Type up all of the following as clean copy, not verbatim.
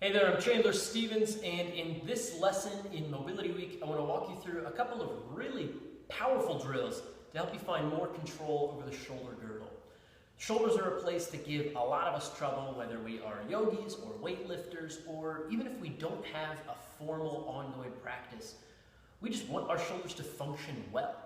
Hey there, I'm Chandler Stevens, and in this lesson in Mobility Week, I want to walk you through a couple of really powerful drills to help you find more control over the shoulder girdle. Shoulders are a place that give a lot of us trouble, whether we are yogis or weightlifters, or even if we don't have a formal ongoing practice. We just want our shoulders to function well.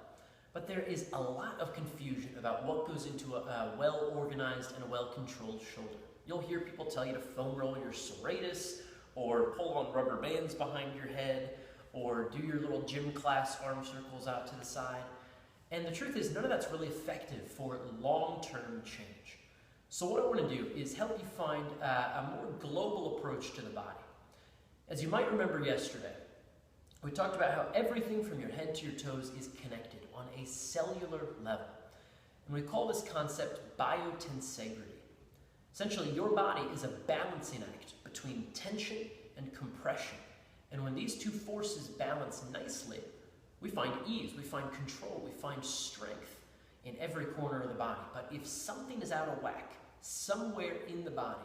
But there is a lot of confusion about what goes into a well-organized and a well-controlled shoulder. You'll hear people tell you to foam roll your serratus, or pull on rubber bands behind your head, or do your little gym class arm circles out to the side. And the truth is, none of that's really effective for long-term change. So what I want to do is help you find a more global approach to the body. As you might remember yesterday, we talked about how everything from your head to your toes is connected on a cellular level. And we call this concept biotensegrity. Essentially, your body is a balancing act between tension and compression. And when these two forces balance nicely, we find ease, we find control, we find strength in every corner of the body. But if something is out of whack somewhere in the body,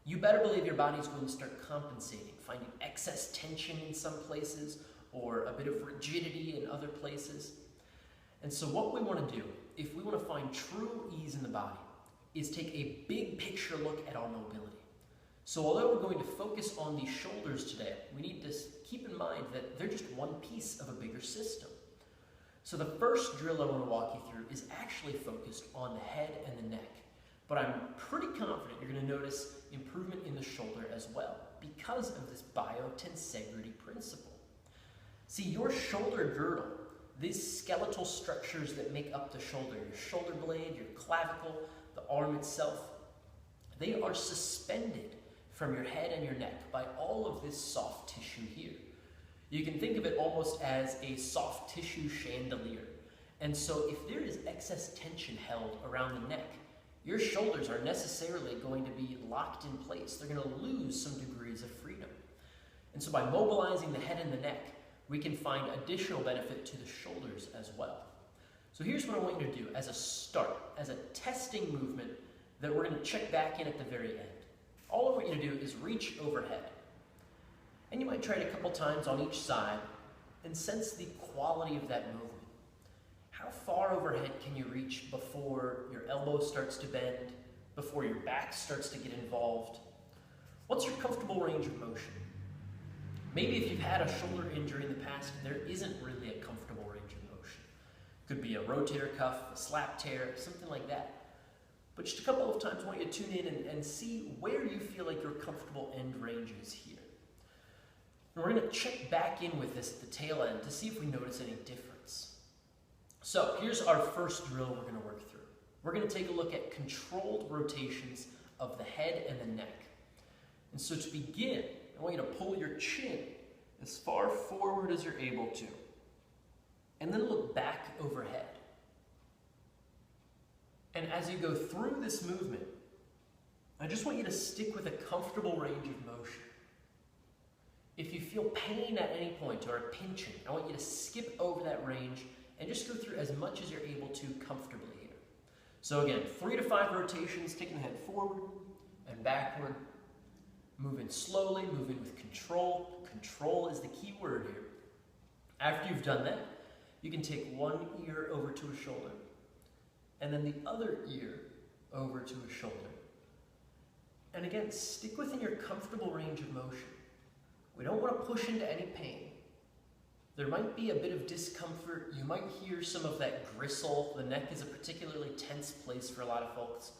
you better believe your body's going to start compensating, finding excess tension in some places or a bit of rigidity in other places. And so what we want to do, if we want to find true ease in the body, is take a big picture look at our mobility. So although we're going to focus on the shoulders today, we need to keep in mind that they're just one piece of a bigger system. So the first drill I want to walk you through is actually focused on the head and the neck. But I'm pretty confident you're going to notice improvement in the shoulder as well because of this biotensegrity principle. See, your shoulder girdle, these skeletal structures that make up the shoulder, your shoulder blade, your clavicle, the arm itself, they are suspended from your head and your neck by all of this soft tissue here. You can think of it almost as a soft tissue chandelier. And so if there is excess tension held around the neck, your shoulders are necessarily going to be locked in place. They're going to lose some degrees of freedom. And so by mobilizing the head and the neck, we can find additional benefit to the shoulders as well. So here's what I want you to do as a start, as a testing movement that we're going to check back in at the very end. All I want you to do is reach overhead. And you might try it a couple times on each side and sense the quality of that movement. How far overhead can you reach before your elbow starts to bend, before your back starts to get involved? What's your comfortable range of motion? Maybe if you've had a shoulder injury in the past, there isn't really a comfortable range of motion. Could be a rotator cuff, a slap tear, something like that. But just a couple of times I want you to tune in and see where you feel like your comfortable end range is here. And we're going to check back in with this at the tail end to see if we notice any difference. So here's our first drill we're going to work through. We're going to take a look at controlled rotations of the head and the neck. And so to begin, I want you to pull your chin as far forward as you're able to. And then look back overhead. And as you go through this movement, I just want you to stick with a comfortable range of motion. If you feel pain at any point or a pinching, I want you to skip over that range and just go through as much as you're able to comfortably here. So again, 3 to 5 rotations, taking the head forward and backward, moving slowly, moving with control. Control is the key word here. After you've done that, you can take one ear over to a shoulder, and then the other ear over to a shoulder. And again, stick within your comfortable range of motion. We don't want to push into any pain. There might be a bit of discomfort. You might hear some of that gristle. The neck is a particularly tense place for a lot of folks.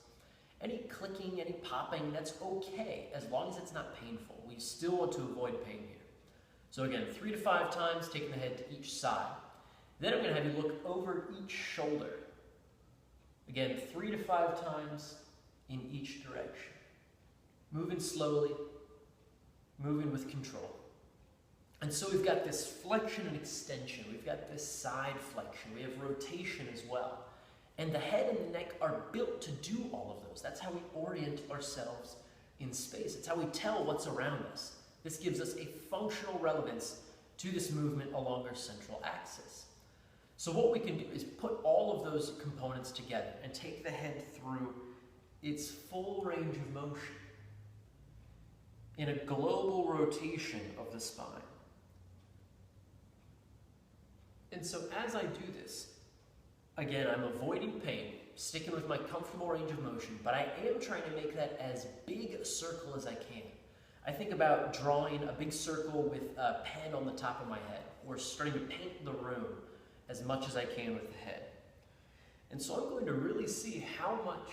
Any clicking, any popping, that's okay as long as it's not painful. We still want to avoid pain here. So again, 3 to 5 times, taking the head to each side. Then I'm going to have you look over each shoulder. Again, 3 to 5 times in each direction. Moving slowly, moving with control. And so we've got this flexion and extension. We've got this side flexion. We have rotation as well. And the head and the neck are built to do all of those. That's how we orient ourselves in space. It's how we tell what's around us. This gives us a functional relevance to this movement along our central axis. So what we can do is put all of those components together and take the head through its full range of motion. in a global rotation of the spine. And so as I do this, again, I'm avoiding pain, sticking with my comfortable range of motion, but I am trying to make that as big a circle as I can. I think about drawing a big circle with a pen on the top of my head, or starting to paint the room as much as I can with the head. And so I'm going to really see how much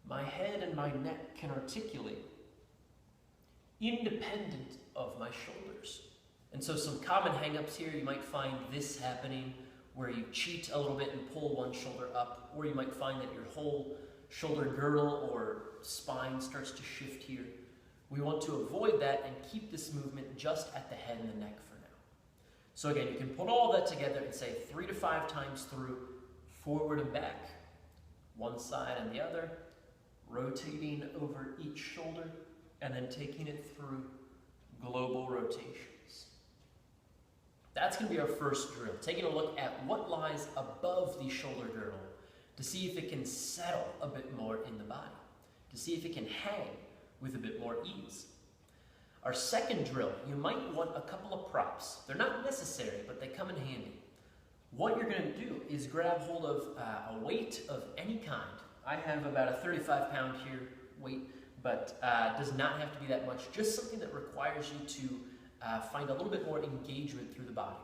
my head and my neck can articulate, independent of my shoulders. And so some common hang-ups here, you might find this happening where you cheat a little bit and pull one shoulder up, or you might find that your whole shoulder girdle or spine starts to shift here. We want to avoid that and keep this movement just at the head and the neck for now. So again, you can put all that together and say 3 to 5 times through, forward and back, one side and the other, rotating over each shoulder, and then taking it through global rotations. That's going to be our first drill, taking a look at what lies above the shoulder girdle to see if it can settle a bit more in the body, to see if it can hang with a bit more ease. Our second drill, you might want a couple of props. They're not necessary, but they come in handy. What you're going to do is grab hold of a weight of any kind. I have about a 35-pound here weight, but does not have to be that much. Just something that requires you to find a little bit more engagement through the body.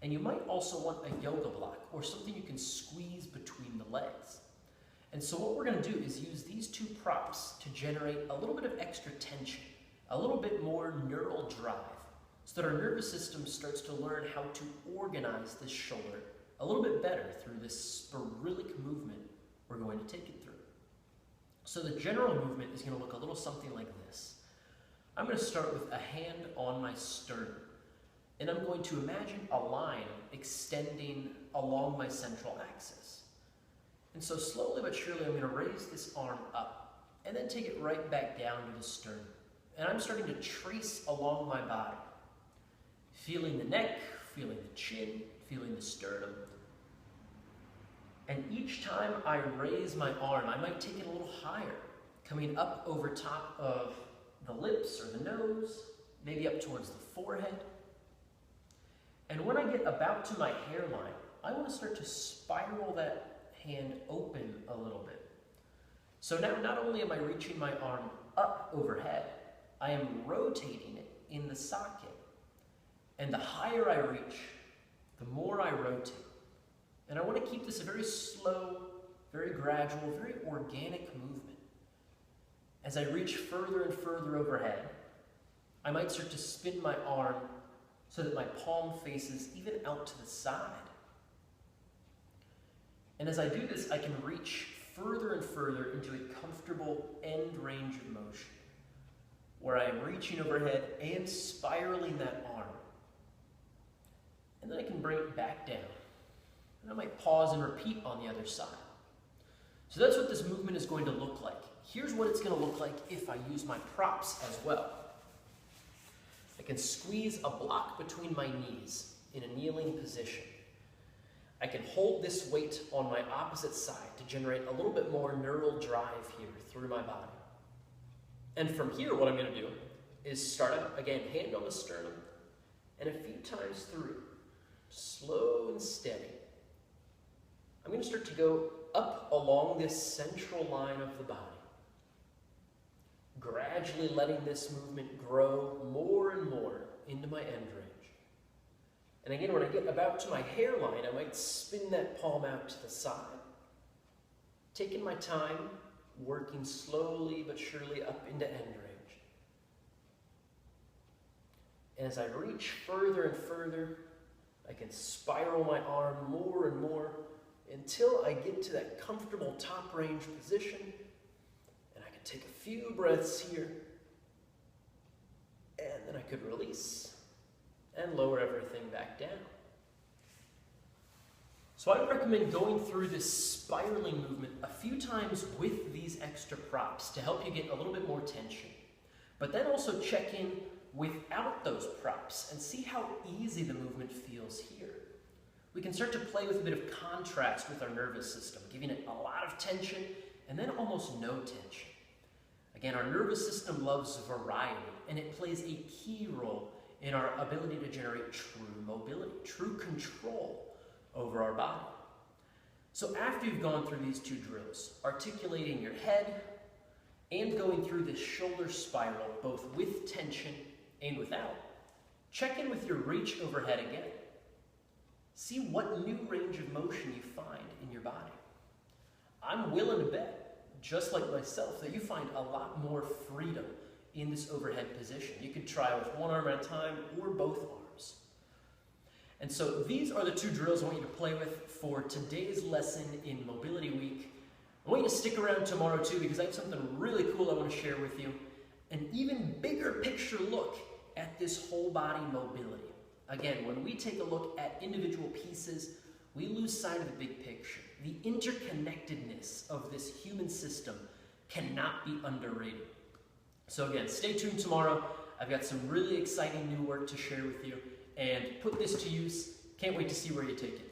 And you might also want a yoga block, or something you can squeeze between the legs. And so what we're going to do is use these two props to generate a little bit of extra tension, a little bit more neural drive, so that our nervous system starts to learn how to organize this shoulder a little bit better through this sporadic movement we're going to take it through. So the general movement is going to look a little something like this. I'm going to start with a hand on my sternum, and I'm going to imagine a line extending along my central axis. And so slowly but surely I'm going to raise this arm up and then take it right back down to the sternum. And I'm starting to trace along my body, feeling the neck, feeling the chin, feeling the sternum. And each time I raise my arm, I might take it a little higher, coming up over top of the lips or the nose, maybe up towards the forehead. And when I get about to my hairline, I want to start to spiral that hand open a little bit. So now not only am I reaching my arm up overhead, I am rotating it in the socket. And the higher I reach, the more I rotate. And I want to keep this a very slow, very gradual, very organic movement. As I reach further and further overhead, I might start to spin my arm so that my palm faces even out to the side. And as I do this, I can reach further and further into a comfortable end range of motion, where I am reaching overhead and spiraling that arm. And then I can bring it back down. And I might pause and repeat on the other side. So that's what this movement is going to look like. Here's what it's going to look like if I use my props as well. I can squeeze a block between my knees in a kneeling position. I can hold this weight on my opposite side to generate a little bit more neural drive here through my body. And from here, what I'm going to do is start up, again, hand on the sternum, and a few times through, slow and steady. I'm going to start to go up along this central line of the body, gradually letting this movement grow more and more into my end range. And again, when I get about to my hairline, I might spin that palm out to the side, taking my time, working slowly but surely up into end range. And as I reach further and further, I can spiral my arm more and more until I get to that comfortable top range position, and I can take a few breaths here, and then I could release and lower everything back down. So I would recommend going through this spiraling movement a few times with these extra props to help you get a little bit more tension. But then also check in without those props and see how easy the movement feels here. We can start to play with a bit of contrast with our nervous system, giving it a lot of tension and then almost no tension. Again, our nervous system loves variety, and it plays a key role in our ability to generate true mobility, true control over our body. So after you've gone through these two drills, articulating your head and going through this shoulder spiral, both with tension and without, check in with your reach overhead again. See what new range of motion you find in your body. I'm willing to bet, just like myself, that you find a lot more freedom in this overhead position. You could try with one arm at a time or both arms. And so these are the two drills I want you to play with for today's lesson in Mobility Week. I want you to stick around tomorrow too, because I have something really cool I want to share with you. An even bigger picture look at this whole body mobility. Again, when we take a look at individual pieces, we lose sight of the big picture. The interconnectedness of this human system cannot be underrated. So again, stay tuned tomorrow. I've got some really exciting new work to share with you, and put this to use. Can't wait to see where you take it.